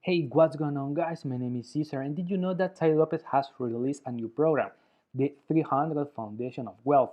Hey, what's going on, guys? My name is Cesar, and did you know that Tai Lopez has released a new program, the 300 Foundation of Wealth?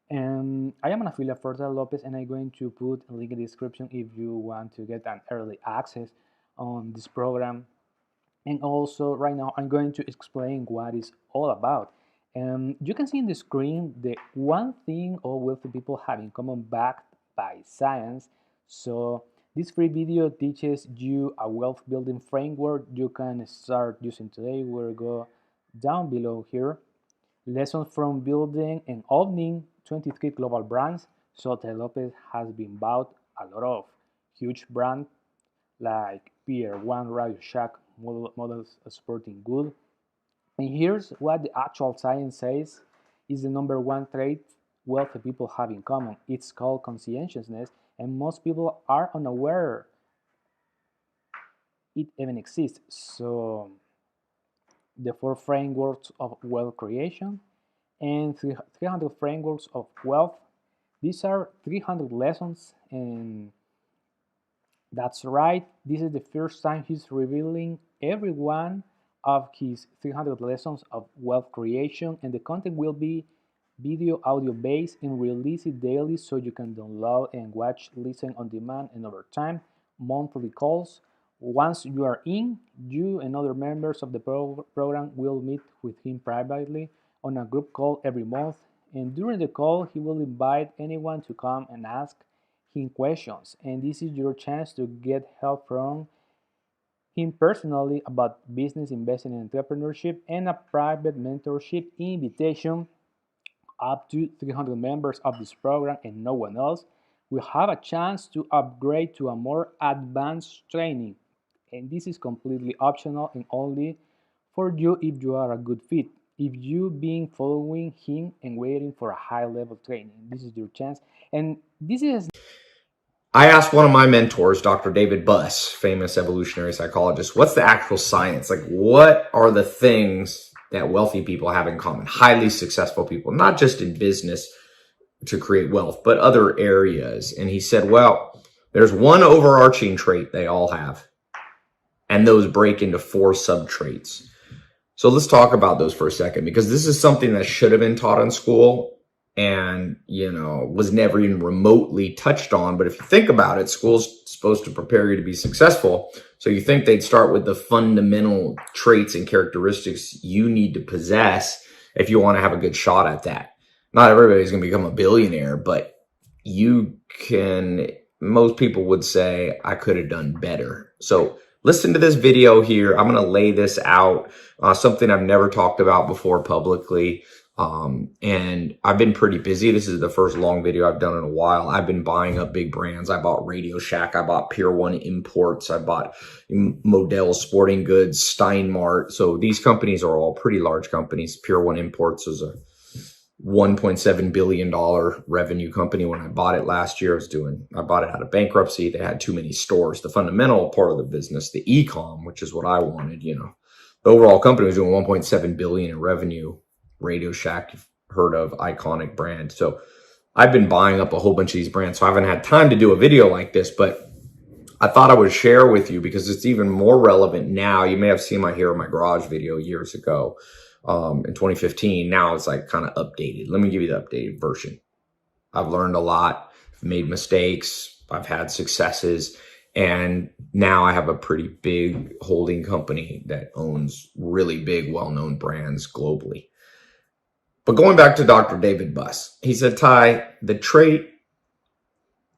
And I am an affiliate for Tai Lopez, and I'm going to put a link in the description if you want to get an early access on this program. And also, right now, I'm going to explain what it's all about. You can see in the screen the one thing all wealthy people have in common backed by science. So this free video teaches you a wealth building framework you can start using today. We'll go down below here. Lessons from building and owning 23 global brands. So Tai Lopez has been bought a lot of huge brands like Pier 1, Radio Shack, models sporting good. And here's what the actual science says is the number one trait wealthy people have in common. It's called conscientiousness, and most people are unaware it even exists. So the four frameworks of wealth creation and 300 frameworks of wealth. These are 300 lessons, and that's right, this is the first time he's revealing every one of his 300 lessons of wealth creation, and the content will be video audio based and release it daily so you can download and watch, listen on demand and over time. Monthly calls. Once you are in, you and other members of the program will meet with him privately on a group call every month, and during the call he will invite anyone to come and ask him questions, and this is your chance to get help from him personally about business, investing, and entrepreneurship, and a private mentorship invitation. Up to 300 members of this program and no one else will have a chance to upgrade to a more advanced training, and this is completely optional and only for you if you are a good fit. If you've been following him and waiting for a high level training, this is your chance. And this is I asked one of my mentors, Dr. David Buss, famous evolutionary psychologist, what's the actual science? Like, what are the things that wealthy people have in common? Highly successful people, not just in business to create wealth, but other areas. And he said, well, there's one overarching trait they all have, and those break into 4 sub-traits. So let's talk about those for a second, because this is something that should have been taught in school and, was never even remotely touched on. But if you think about it, school's supposed to prepare you to be successful. So you think they'd start with the fundamental traits and characteristics you need to possess if you want to have a good shot at that. Not everybody's going to become a billionaire, but most people would say, I could have done better. So listen to this video here. I'm going to lay this out, something I've never talked about before publicly. And I've been pretty busy. This is the first long video I've done in a while. I've been buying up big brands. I bought Radio Shack. I bought Pier 1 Imports. I bought Modell Sporting Goods, Steinmart. So these companies are all pretty large companies. Pier 1 Imports is a $1.7 billion revenue company. When I bought it last year, I bought it out of bankruptcy. They had too many stores. The fundamental part of the business, the e-com, which is what I wanted, the overall company was doing $1.7 billion in revenue. Radio Shack, you've heard of, iconic brand. So I've been buying up a whole bunch of these brands. So I haven't had time to do a video like this, but I thought I would share with you because it's even more relevant now. You may have seen my Here in My Garage video years ago, in 2015. Now it's like kind of updated. Let me give you the updated version. I've learned a lot, I've made mistakes, I've had successes, and now I have a pretty big holding company that owns really big, well-known brands globally. But going back to Dr. David Buss, he said, Tai, the trait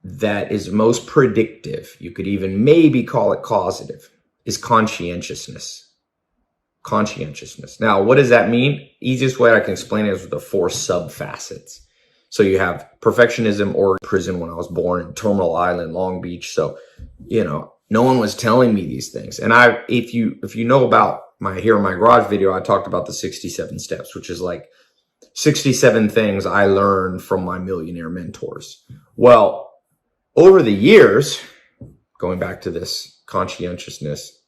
that is most predictive, you could even maybe call it causative, is conscientiousness. Conscientiousness. Now, what does that mean? Easiest way I can explain it is with the 4 sub-facets. So you have perfectionism, or prison when I was born in Terminal Island, Long Beach. So, no one was telling me these things. And if you know about my Here in My Garage video, I talked about the 67 steps, which is like 67 things I learned from my millionaire mentors. Well, over the years, going back to this conscientiousness,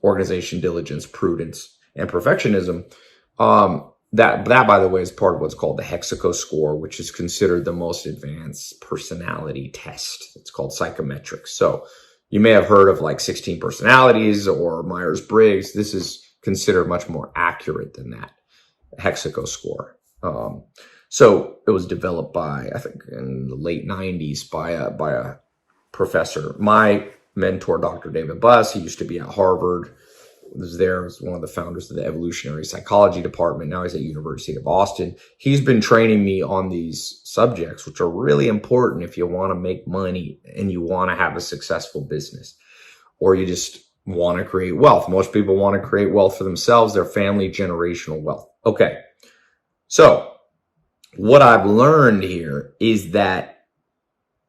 organization, diligence, prudence, and perfectionism, that by the way is part of what's called the Hexaco score, which is considered the most advanced personality test. It's called psychometrics. So You may have heard of like 16 personalities or Myers-Briggs. This is considered much more accurate than that Hexaco score. So it was developed by, I think in the late 90s by a professor. My mentor, Dr. David Buss, he used to be at Harvard, was there as one of the founders of the evolutionary psychology department. Now he's at University of Austin. He's been training me on these subjects, which are really important if you want to make money and you want to have a successful business, or you just want to create wealth. Most people want to create wealth for themselves, their family, generational wealth. Okay. So what I've learned here is that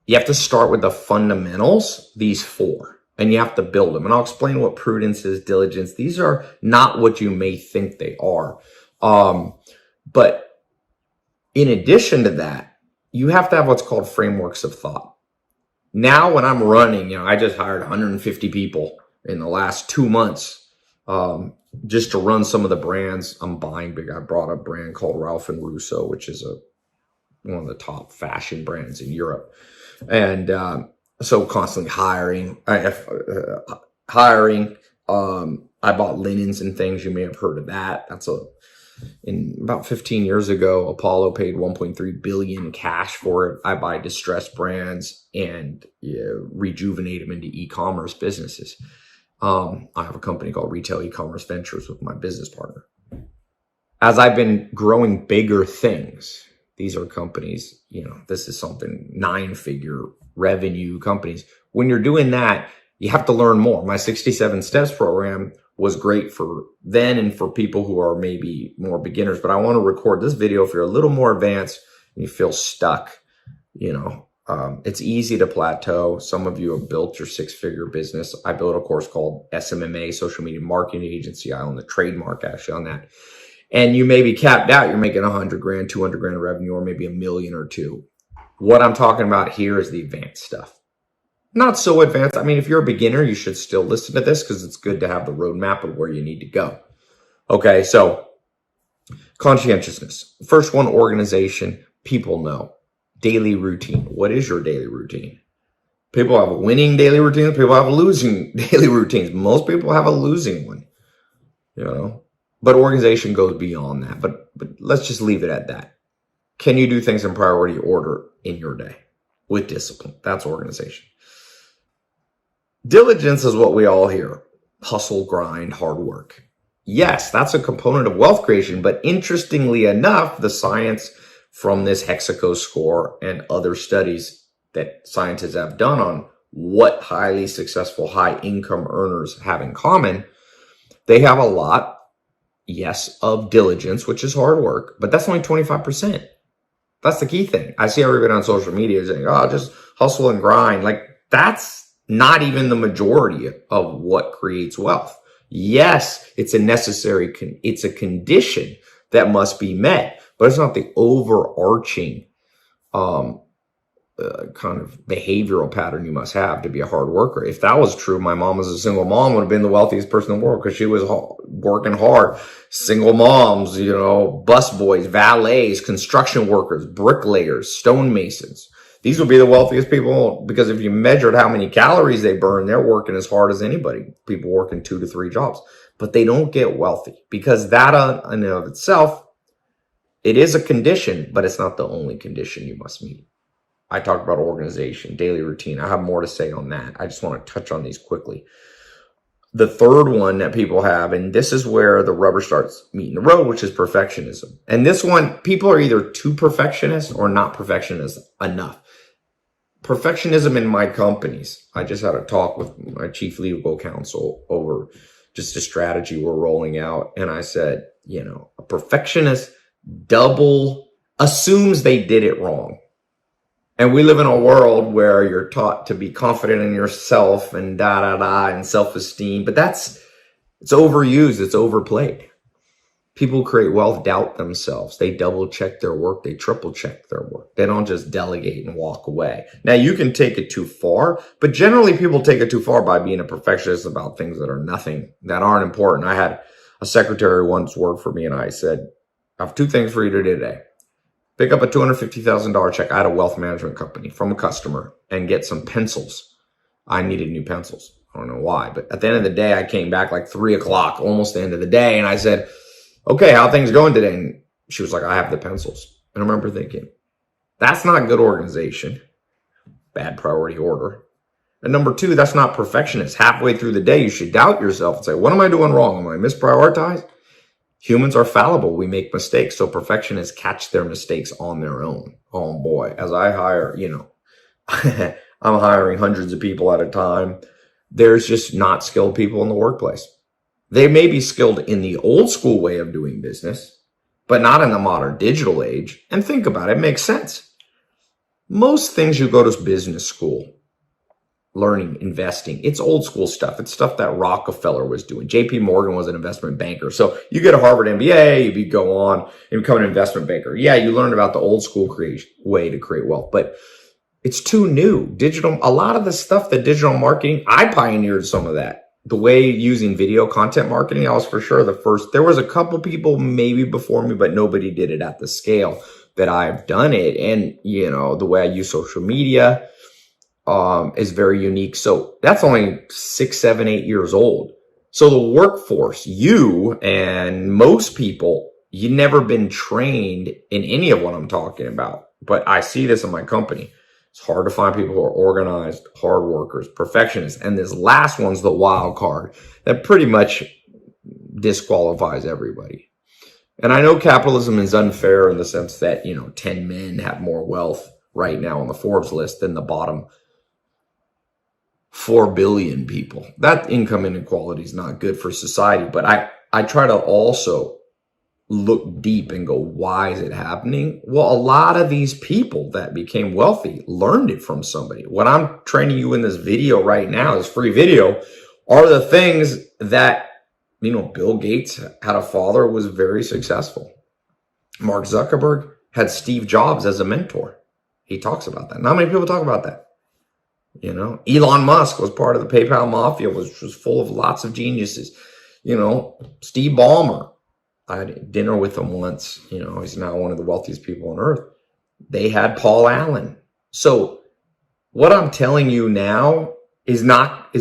you have to start with the fundamentals, these four, and you have to build them. And I'll explain what prudence is, diligence. These are not what you may think they are. But in addition to that, you have to have what's called frameworks of thought. Now, when I'm running, I just hired 150 people in the last 2 months, just to run some of the brands I'm buying big. I brought a brand called Ralph and Russo, which is one of the top fashion brands in Europe. And, so constantly hiring. I bought linens and things. You may have heard of that. In about 15 years ago, Apollo paid 1.3 billion cash for it. I buy distressed brands and rejuvenate them into e-commerce businesses. I have a company called Retail E-commerce Ventures with my business partner. As I've been growing bigger things, these are companies, this is something 9-figure revenue companies. When you're doing that, you have to learn more. My 67 Steps program was great for then and for people who are maybe more beginners, but I want to record this video if you're a little more advanced and you feel stuck. It's easy to plateau. Some of you have built your 6-figure business. I built a course called SMMA, Social Media Marketing Agency. I own the trademark actually on that. And you may be capped out. You're making 100 grand, 200 grand of revenue, or maybe $1 million or $2 million. What I'm talking about here is the advanced stuff. Not so advanced. I mean, if you're a beginner, you should still listen to this because it's good to have the roadmap of where you need to go. Okay, so conscientiousness. First one, organization. People know. Daily routine. What is your daily routine? People have winning daily routines. People have losing daily routines. Most people have a losing one, But organization goes beyond that. But let's just leave it at that. Can you do things in priority order in your day with discipline? That's organization. Diligence is what we all hear. Hustle, grind, hard work. Yes, that's a component of wealth creation. But interestingly enough, the science from this Hexaco score and other studies that scientists have done on what highly successful high income earners have in common, they have a lot, yes, of diligence, which is hard work, but that's only 25%. That's the key thing. I see everybody on social media saying, just hustle and grind. Like, that's not even the majority of what creates wealth. Yes, it's it's a condition that must be met, but it's not the overarching kind of behavioral pattern you must have to be a hard worker. If that was true, my mom was a single mom, would have been the wealthiest person in the world because she was working hard. Single moms, bus boys, valets, construction workers, bricklayers, stonemasons. These would be the wealthiest people because if you measured how many calories they burn, they're working as hard as anybody. People working 2 to 3 jobs, but they don't get wealthy because that in and of itself, it is a condition, but it's not the only condition you must meet. I talked about organization, daily routine. I have more to say on that. I just want to touch on these quickly. The third one that people have, and this is where the rubber starts meeting the road, which is perfectionism. And this one, people are either too perfectionist or not perfectionist enough. Perfectionism in my companies. I just had a talk with my chief legal counsel over just a strategy we're rolling out. And I said, a perfectionist double assumes they did it wrong. And we live in a world where you're taught to be confident in yourself and and self-esteem, but it's overused, it's overplayed. People who create wealth doubt themselves. They double check their work, they triple check their work. They don't just delegate and walk away. Now you can take it too far, but generally people take it too far by being a perfectionist about things that are nothing, that aren't important. I had a secretary once work for me and I said, I have 2 things for you to do today. Pick up a $250,000 check. I had a wealth management company from a customer and get some pencils. I needed new pencils. I don't know why, but at the end of the day, I came back like 3 o'clock, almost the end of the day. And I said, okay, how are things going today? And she was like, I have the pencils. And I remember thinking, that's not good organization. Bad priority order. And number two, that's not perfectionist. Halfway through the day, you should doubt yourself and say, what am I doing wrong? Am I misprioritized? Humans are fallible. We make mistakes. So perfectionists catch their mistakes on their own. Oh boy, as I hire, I'm hiring hundreds of people at a time. There's just not skilled people in the workplace. They may be skilled in the old school way of doing business, but not in the modern digital age. And think about it, it makes sense. Most things you go to business school, learning, investing, it's old school stuff. It's stuff that Rockefeller was doing. JP Morgan was an investment banker. So you get a Harvard MBA, you go on and become an investment banker. Yeah, you learn about the old school way to create wealth, but it's too new. Digital, a lot of the stuff, the digital marketing, I pioneered some of that. The way using video content marketing, I was for sure the first. There was a couple people maybe before me, but nobody did it at the scale that I've done it. And, the way I use social media is very unique. So that's only 6, 7, 8 years old. So the workforce, you and most people, you've never been trained in any of what I'm talking about. But I see this in my company. It's hard to find people who are organized, hard workers, perfectionists. And this last one's the wild card that pretty much disqualifies everybody. And I know capitalism is unfair in the sense that, 10 men have more wealth right now on the Forbes list than the bottom 4 billion people. That income inequality is not good for society. But I try to also look deep and go, why is it happening? Well, a lot of these people that became wealthy learned it from somebody. What I'm training you in this video right now, this free video, are the things that, Bill Gates had a father who was very successful. Mark Zuckerberg had Steve Jobs as a mentor. He talks about that. Not many people talk about that. Elon Musk was part of the PayPal mafia, which was full of lots of geniuses. Steve Ballmer, I had dinner with him once. He's now one of the wealthiest people on earth. They had Paul Allen. So what I'm telling you now is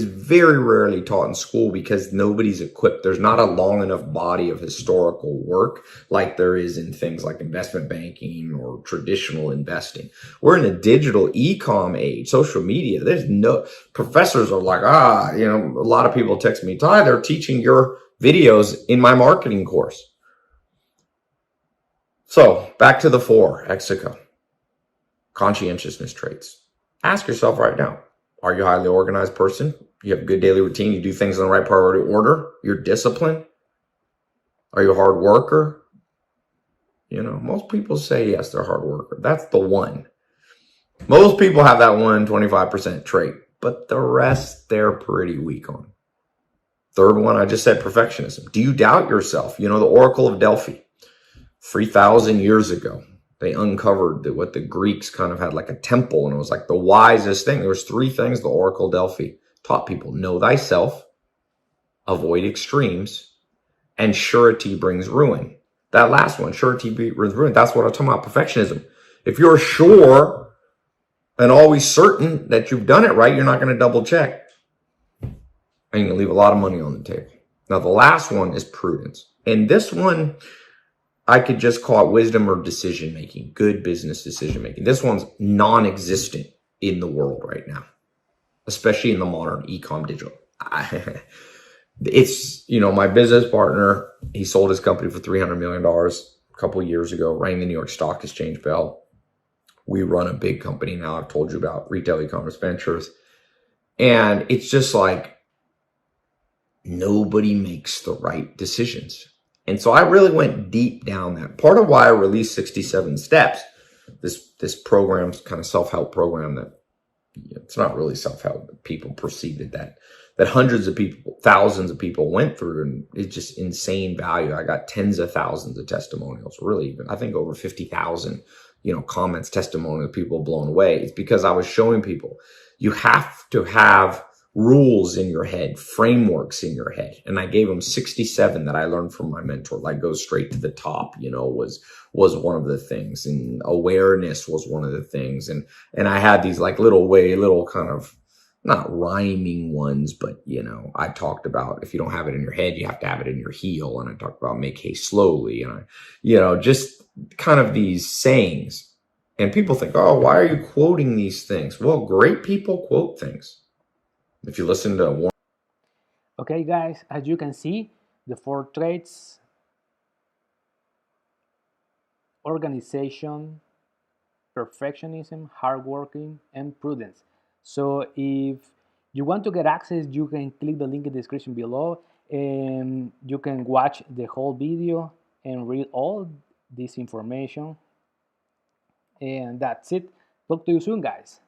very rarely taught in school because nobody's equipped. There's not a long enough body of historical work like there is in things like investment banking or traditional investing. We're in a digital e-com age, social media. There's no professors are like, a lot of people text me, Tai, they're teaching your videos in my marketing course. So back to the 4, Exico. Conscientiousness traits. Ask yourself right now, are you a highly organized person? You have a good daily routine. You do things in the right priority order. You're disciplined. Are you a hard worker? Most people say yes, they're a hard worker. That's the one. Most people have that 25% trait, but the rest they're pretty weak on. Third one, I just said perfectionism. Do you doubt yourself? The Oracle of Delphi. 3,000 years ago, they uncovered that what the Greeks kind of had like a temple, and it was like the wisest thing. There was 3 things the Oracle of Delphi taught people. Know thyself, avoid extremes, and surety brings ruin. That last one, surety brings ruin. That's what I'm talking about, perfectionism. If you're sure and always certain that you've done it right, you're not going to double check. And you're going to leave a lot of money on the table. Now, the last one is prudence. And this one, I could just call it wisdom or decision-making, good business decision-making. This one's non-existent in the world right now, especially in the modern e-com digital. It's, my business partner, he sold his company for $300 million a couple of years ago, rang the New York Stock Exchange bell. We run a big company now. I've told you about Retail E-commerce Ventures. And it's just like nobody makes the right decisions. And so I really went deep down that. Part of why I released 67 Steps, this program's kind of self-help program that it's not really self-help, but people perceived it that hundreds of people, thousands of people went through, and it's just insane value. I got tens of thousands of testimonials, really, I think over 50,000, comments, testimonials, people blown away. It's because I was showing people you have to have rules in your head, frameworks in your head. And I gave them 67 that I learned from my mentor, like go straight to the top, was one of the things. And awareness was one of the things. And I had these like little kind of not rhyming ones, but I talked about if you don't have it in your head, you have to have it in your heel. And I talked about make hay slowly. And just kind of these sayings. And people think, oh, why are you quoting these things? Well, great people quote things. If you listen to Warren. Okay, guys, as you can see, the 4 traits: organization, perfectionism, hardworking, and prudence. So if you want to get access, you can click the link in the description below, and you can watch the whole video and read all this information. And that's it. Talk to you soon, guys.